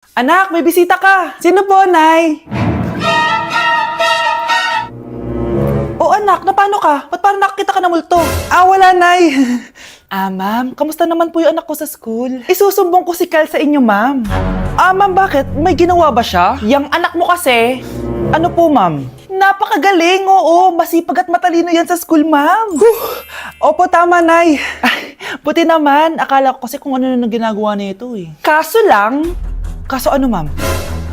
Anak, may bisita ka. Sino po, Nay? Oh, anak, napano ka? Ba't parang nakakita ka na multo? Ah, wala, Nay. Ma'am, kamusta naman po yung anak ko sa school? Isusumbong ko si Kyle sa inyo, ma'am. Ma'am, bakit? May ginawa ba siya? Yang anak mo kasi. Ano po, ma'am? Napakagaling, oo. Masipag at matalino yan sa school, ma'am. Opo, tama, Nay. Ay, buti naman. Akala ko kasi kung ano na ginagawa nito eh. Kaso ano, ma'am?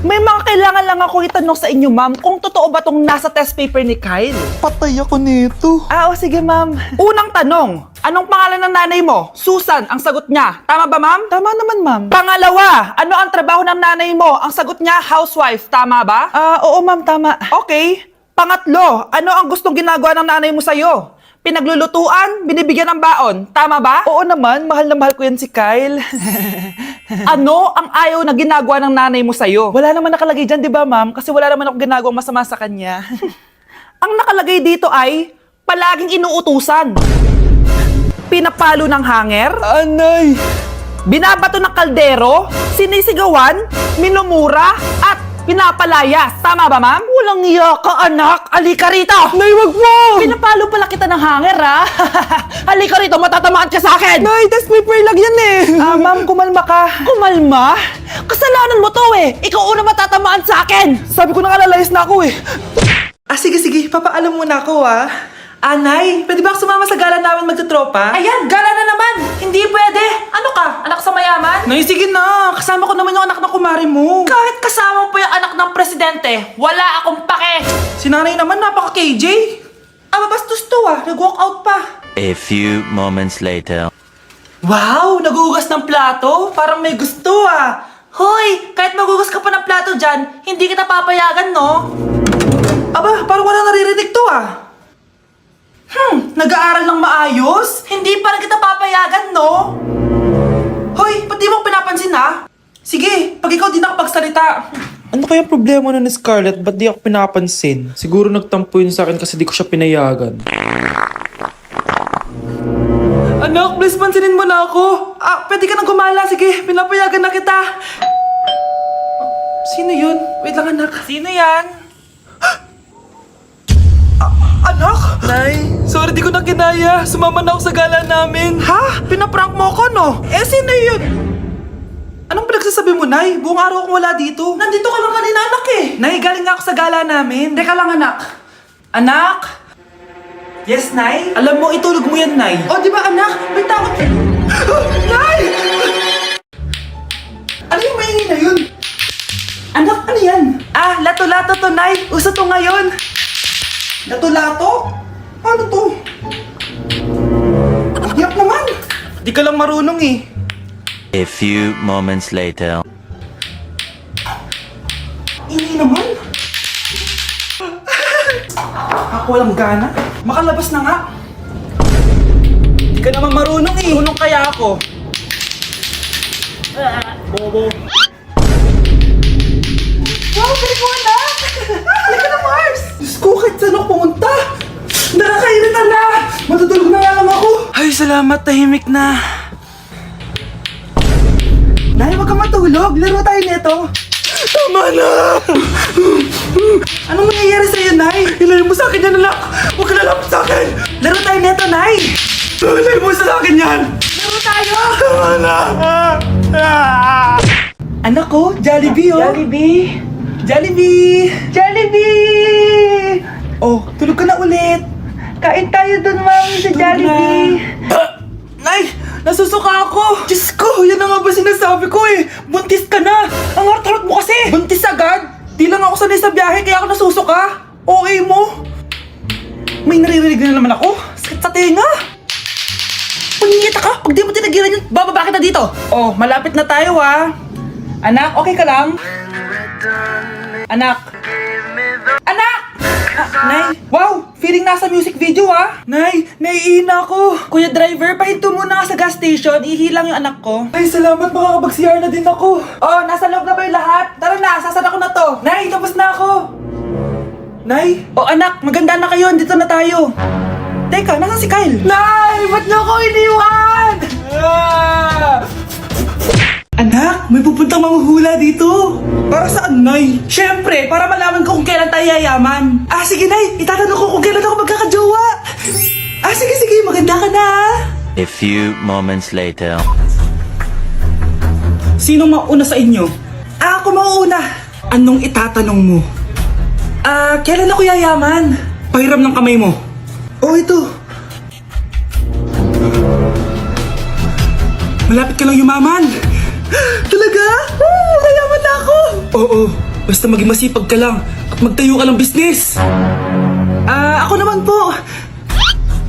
May mga kailangan lang ako itanong sa inyo, ma'am, kung totoo ba tong nasa test paper ni Kyle. Patay ako nito. Sige, ma'am. Unang tanong, anong pangalan ng nanay mo? Susan, ang sagot niya. Tama ba, ma'am? Tama naman, ma'am. Pangalawa, ano ang trabaho ng nanay mo? Ang sagot niya, housewife. Tama ba? Oo, ma'am, tama. Okay. Pangatlo, ano ang gustong ginagawa ng nanay mo sa'yo? Pinaglulutuan, binibigyan ng baon. Tama ba? Oo naman, mahal na mahal ko yan si Kyle. Ano ang ayaw na ginagawa ng nanay mo sa'yo? Wala naman nakalagay dyan, di ba, ma'am? Kasi wala naman ako ginagawang masama sa kanya. Ang nakalagay dito ay palaging inuutusan. Pinapalo ng hanger. Anay! Binabato ng kaldero. Sinisigawan. Minumura. At pinapalayas. Tama ba, ma'am? Walang iya ka, anak. Halika rito. Nay, wag mo! Pinapalo pala kita ng hanger, ha? Halika rito, matatamaan ka sa akin. Nay, test paper lang yan eh! Ma'am, kumalma ka. Kumalma? Kasalanan mo to eh. Ikaw una matatamaan sa akin. Sabi ko na lalayas na ako eh. Sige, papaalam muna ako Nay, pwede ba ako sumama sa gala namin magtutropa? Ayan, gala na naman. Hindi pwede. Ano ka? Anak sa mayaman? Nay, sige na. Kasama ko naman yung anak ng kumari mo. Kahit kasama mo pa yung anak ng presidente, wala akong pake. Si nanay naman, napaka-KJ. Mabastos to nag-walk out pa. A few moments later. Wow, nagugas ng plato. Parang may gusto Hoy, kahit magugas ka pa ng plato dyan, hindi kita papayagan, no? Parang wala naririnig to Nag-aaral ng maayos? Hindi pa rin kita papayagan, no? Hoy, ba't di mo pinapansin Sige, pag ikaw di nakapagsalita. Ano kaya problema nun ni Scarlett? Ba't di ako pinapansin? Siguro nagtampo yun sa akin kasi di ko siya pinayagan. Anak, please pansinin mo na ako. Pwede ka nang gumala. Sige, pinapayagan na kita. Sino yun? Wait lang, anak. Sino yan? Anak? Nay, sorry di ko na kinaya. Sumama na ako sa gala namin. Pinaprank mo ako, no? Sino yun? Anong pinagsasabi mo, Nay? Buong araw akong wala dito. Nandito ka lang kanina, anak Nay, galing nga ako sa gala namin. Teka lang, anak. Anak? Yes, Nay? Alam mo, itulog mo yan, Nay. Di ba, anak? May takot. Nay! Ano yung maingay na yun? Anak, ano yan? Lato-lato to, Nay. Uso to ngayon. Lato-lato? Ano to? Yak naman! Di ka lang marunong A few moments later. Ini naman! Ako walang gana. Makalabas na nga. Di ka naman marunong Marunong kaya ako. Bobo. Wow, galing mo, anak! Halika na, Mars! Diyos ko, kahit saan ako pumunta! Nakakairita na! Matutulog na nga lang ako! Ay, salamat, tahimik na. Nay, wag kang matulog. Laro tayo nito. Tama na! Anong mangyayari sa'yo, Nay? Ilayo mo sa akin yan, anak! Huwag ka lalapit sa akin! Laro tayo nito, Nay! Ilayo mo sa akin yan! Laro tayo! Tama na! Anak ko, Jollibee Jollibee! Jollibee! Jollibee! Tulog ka na ulit! Kain tayo dun, mami, sa Jollibee! Nay! Nasusuka ako! Diyos ko! Yan na nga ba sinasabi ko Buntis ka na! Ang harot-harot mo kasi! Buntis agad? Di lang ako sanay sa biyahe kaya ako nasusuka! OA mo! May naririnig na naman ako! Sakit sa tenga! Pangingita ka! Pag di mo tinagilan yun, bababa kita dito! Malapit na tayo Anak, okay ka lang? Anak! Anak! Nay! Wow! Feeling nasa music video Nay! Naiihina ako! Kuya driver, pahinto muna nga sa gas station. Ihilang yung anak ko. Ay, salamat! Makakapag-CR na din ako. Nasa loob na ba yung lahat? Tara na! Sasara ko na to! Nay! Tapos na ako! Nay! Anak! Maganda na kayo! Dito na tayo! Teka, nasa si Kyle? Nay! Ba't niyo ako iniwan? Anak! Anak, may pupuntang manghuhula dito. Para saan, Nay? Siyempre, para malaman ko kung kailan tayo yayaman. Ah, sige, Nay. Itatanong ko kung kailan ako magkakajowa. Ah, sige, maganda ka na. A few moments later. Sino mauna sa inyo? Ah, ako mauna. Anong itatanong mo? Ah, kailan ako yayaman? Pahiram ng kamay mo. Oh, ito. Malapit ka lang yumaman. Talaga? Oo, mayaman na ako. Oo, basta maging masipag ka lang at magtayo ka ng business. Ah, ako naman po.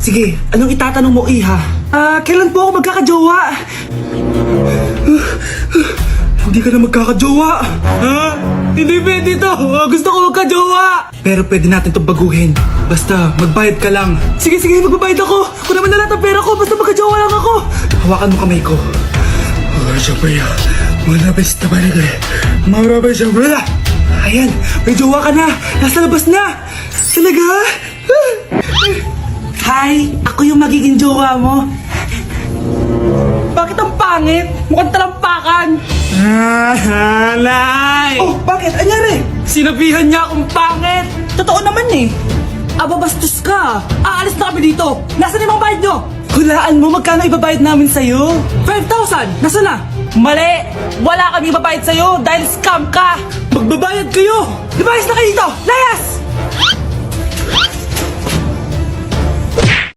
Sige, anong itatanong mo, Iha? Ah, kailan po ako magkakajowa? Hindi ka na magkakajowa. Ha? Hindi pwede to. Gusto ko magkajowa. Pero pwede natin itong baguhin. Basta magbayad ka lang. Sige, magbabayad ako. Kung naman na lahat ang pera ko, basta magkajowa lang ako. Hawakan mo kamay ko. Ayan, may jowa ka na. Nasa labas na. Talaga? Hi, ako yung magiging jowa mo. Bakit ang pangit? Mukhang talampakan. Nay! Oh, bakit? Anyari? Sinabihan niya akong pangit. Totoo naman eh. Aba, bastos ka. Aalis na kami dito. Nasaan yung mga bayad nyo? Hulaan mo, magkano ibabayad namin sa'yo? 5,000! Nasaan na? Mali! Wala kami ibabayad sa'yo dahil scam ka! Magbabayad kayo! Lumayas na kayo dito! Layas!